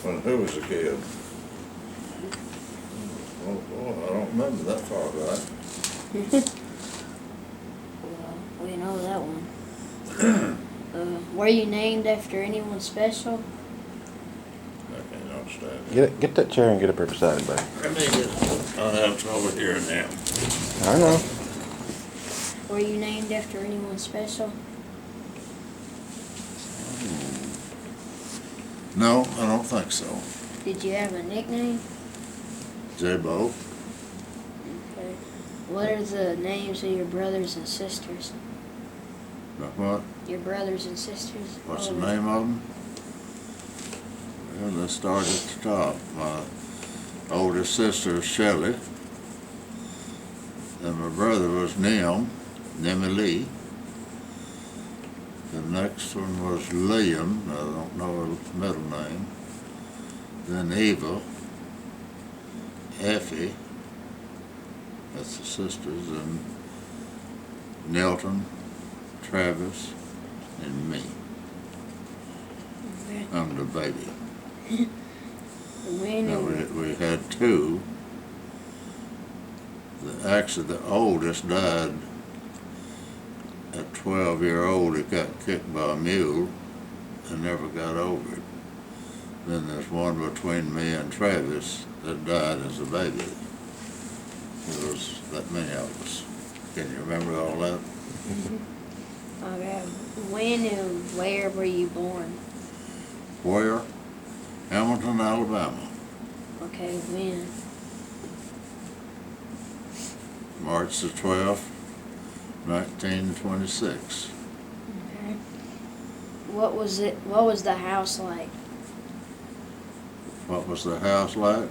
When who was a kid? Oh, I don't remember that far back. Well, we know that one. Were you named after anyone special? I can't understand it. Get that chair and get up here beside it, buddy. I have trouble hearing them. I know. Were you named after anyone special? No, I don't think so. Did you have a nickname? J-Bo. Okay. What are the names of your brothers and sisters? What? Your brothers and sisters? What's the name of them? Well, let's start at the top. My oldest sister is Shelley. And my brother was Nemi Lee. The next one was Liam, I don't know her middle name. Then Eva, Effie, that's the sisters, and Nelton, Travis, and me. Okay. I'm the baby. When Now, we had two. Actually, the oldest died at 12-year-old. He got kicked by a mule and never got over it. Then there's one between me and Travis that died as a baby. There was that many of us. Can you remember all that? Okay. When and where were you born? Where? Hamilton, Alabama. Okay, when? March the 12th, 1926. Okay. What was the house like? What was the house like?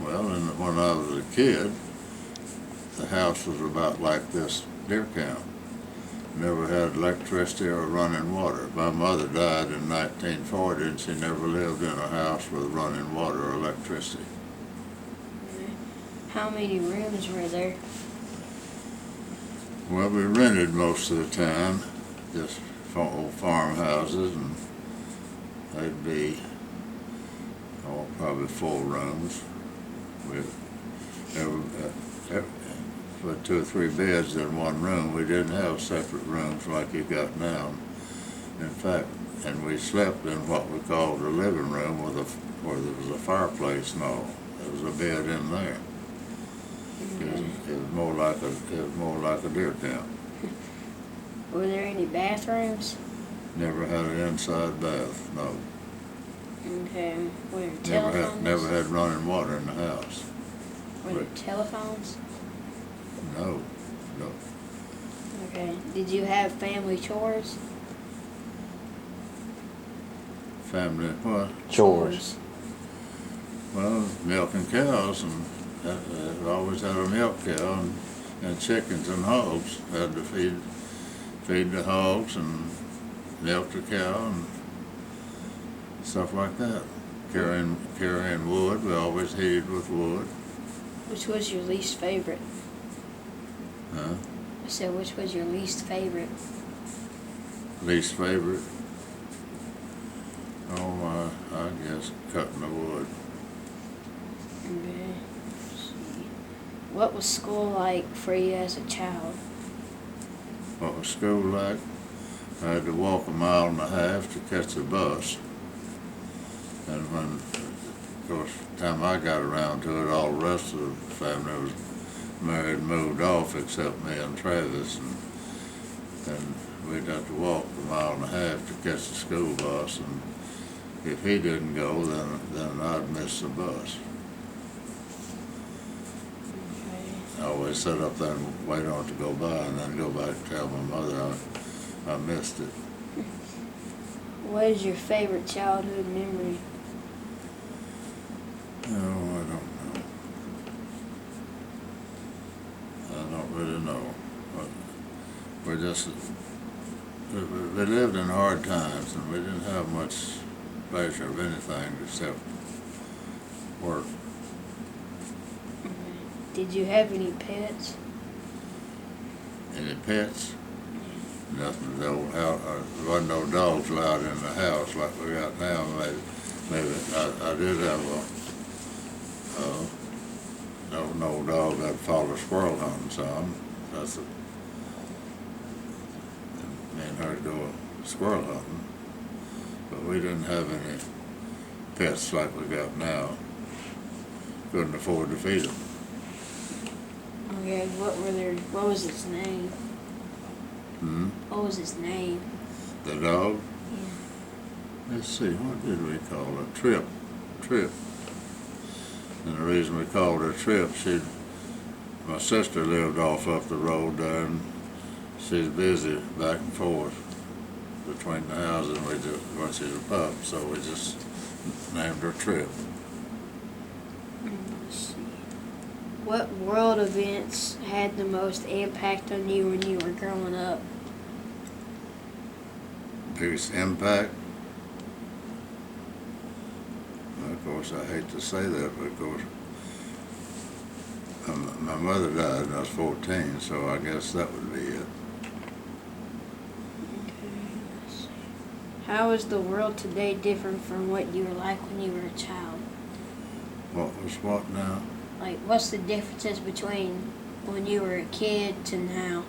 Well, when I was a kid, the house was about like this deer camp. Never had electricity or running water. My mother died in 1940 and she never lived in a house with running water or electricity. Okay. How many rooms were there? Well, we rented most of the time, just old farmhouses, and they'd be, probably 4 rooms. We put 2 or 3 beds in one room. We didn't have separate rooms like you got now. In fact, and we slept in what we called the living room where there was a fireplace and all. There was a bed in there. It was more like a deer camp. Were there any bathrooms? Never had an inside bath, no. Okay. Were there telephones? Never had running water in the house. Were there telephones? No. Okay. Did you have family chores? Family what? Chores. Well, milking cows, and always had a milk cow, and chickens and hogs. Had to feed the hogs and milk the cow and stuff like that. Carrying wood. We always heated with wood. Which was your least favorite? Huh? I said, which was your least favorite? Least favorite? Oh, I guess cutting the wood. Okay. Let's see. What was school like for you as a child? What was school like? I had to walk 1.5 miles to catch a bus. And when, of course, the time I got around to it, all the rest of the family was married and moved off except me and Travis. And we'd have to walk 1.5 miles to catch the school bus. And if he didn't go, then I'd miss the bus. Okay. I always sit up there and wait on it to go by and then go back and tell my mother I missed it. What is your favorite childhood memory? No, I don't know. I don't really know. But we lived in hard times and we didn't have much pleasure of anything except work. Did you have any pets? Any pets? Nothing, no house, there wasn't no dogs allowed in the house like we got now. Maybe I did have no dog that followed squirrel hunting some. That's a, me and her go squirrel hunting, but we didn't have any pets like we got now. Couldn't afford to feed them. Okay, what was its name? What was its name? The dog? Yeah. Let's see, what did we call it? Trip. And the reason we called her Trip, my sister lived off up the road there, and she's busy back and forth between the houses, and when she's a pup, so we just named her Trip. Let's see. What world events had the most impact on you when you were growing up? Biggest impact? Well, of course, I hate to say that, but of course, my mother died when I was 14, so I guess that would be it. How is the world today different from what you were like when you were a child? What was what now? Like, what's the differences between when you were a kid to now?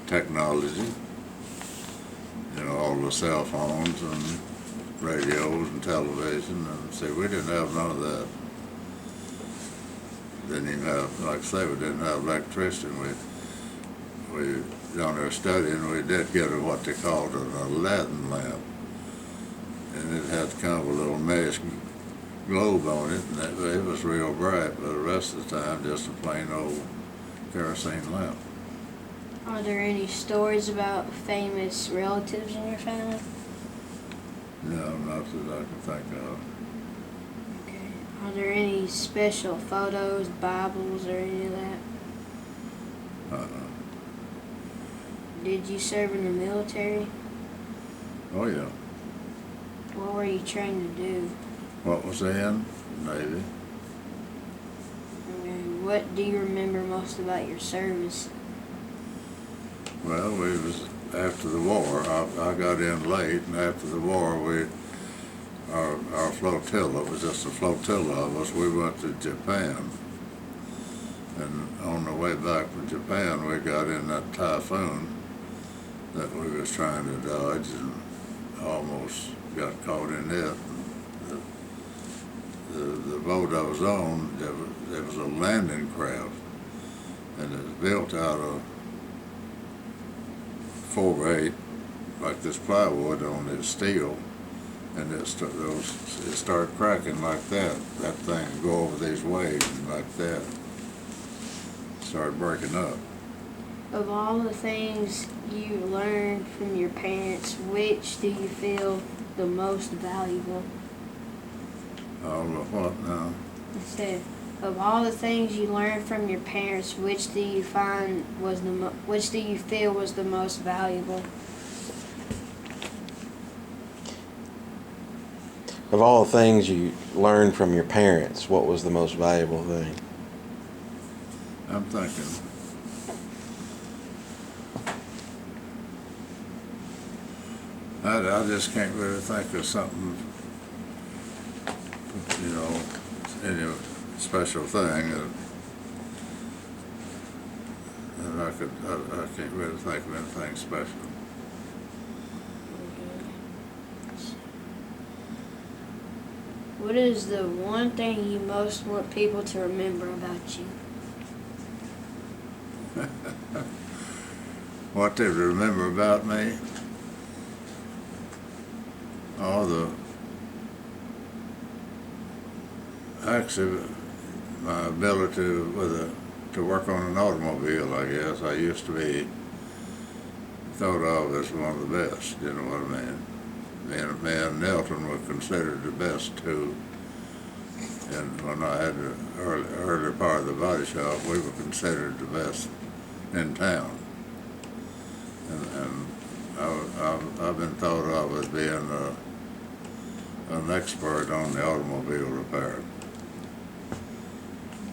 Technology. You know, all the cell phones and radios and television, and see, we didn't have none of that. Didn't even have, like I say, we didn't have electricity. We down there studying, we did get what they called an Aladdin lamp, and it had kind of a little mesh globe on it, and it was real bright, but the rest of the time just a plain old kerosene lamp. Are there any stories about famous relatives in your family? No, not that I can think of. Okay. Are there any special photos, Bibles, or any of that? Did you serve in the military? Oh yeah. What were you trained to do? What was in? Navy. Okay. What do you remember most about your service? Well, we was after the war. I got in late, and after the war, our flotilla, it was just a flotilla of us. We went to Japan, and on the way back from Japan, we got in that typhoon that we was trying to dodge, and almost got caught in it. The boat I was on, there was a landing craft, and it was built out of 4x8, like this plywood on this steel, and it started cracking like that. That thing would go over these waves like that. Started breaking up. Of all the things you learned from your parents, which do you feel the most valuable? All of what now? I said, of all the things you learned from your parents, which do you feel was the most valuable? Of all the things you learned from your parents, what was the most valuable thing? I'm thinking. I just can't really think of something, you know, any special thing that I can't really think of anything special. What is the one thing you most want people to remember about you? What they remember about me? Actually, my ability to work on an automobile, I guess. I used to be thought of as one of the best, you know what I mean? Me and Nelton were considered the best too. And when I had the early part of the body shop, we were considered the best in town. And I've been thought of as being an expert on the automobile repair.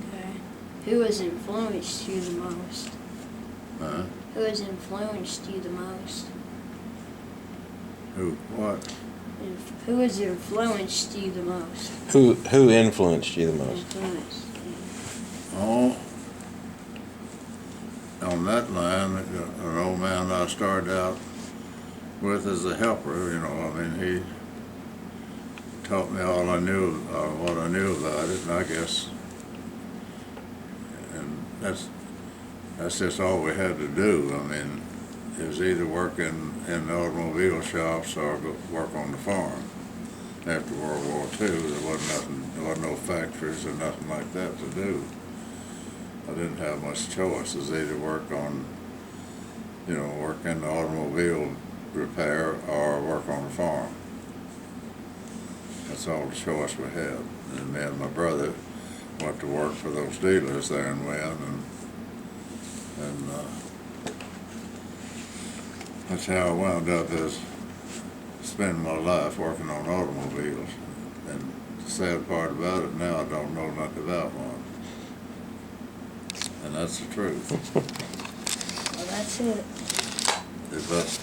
Okay. Who has influenced you the most? Huh? Who has influenced you the most? Who, what? Who has influenced you the most? Who influenced you the most? Influenced. Oh, on that line, an old man I started out with as a helper, you know, I mean, he taught me all I knew, or what I knew about it, and I guess, and that's just all we had to do. I mean, it was either work in the automobile shops or go work on the farm. After World War II, there wasn't no factories or nothing like that to do. I didn't have much choice. It was either work on, you know, work in the automobile repair or work on the farm. That's all the choice we had. And me and my brother went to work for those dealers there in Wynn, and that's how I wound up as spending my life working on automobiles. And the sad part about it now, I don't know nothing about one. And that's the truth. Well, that's it. If that's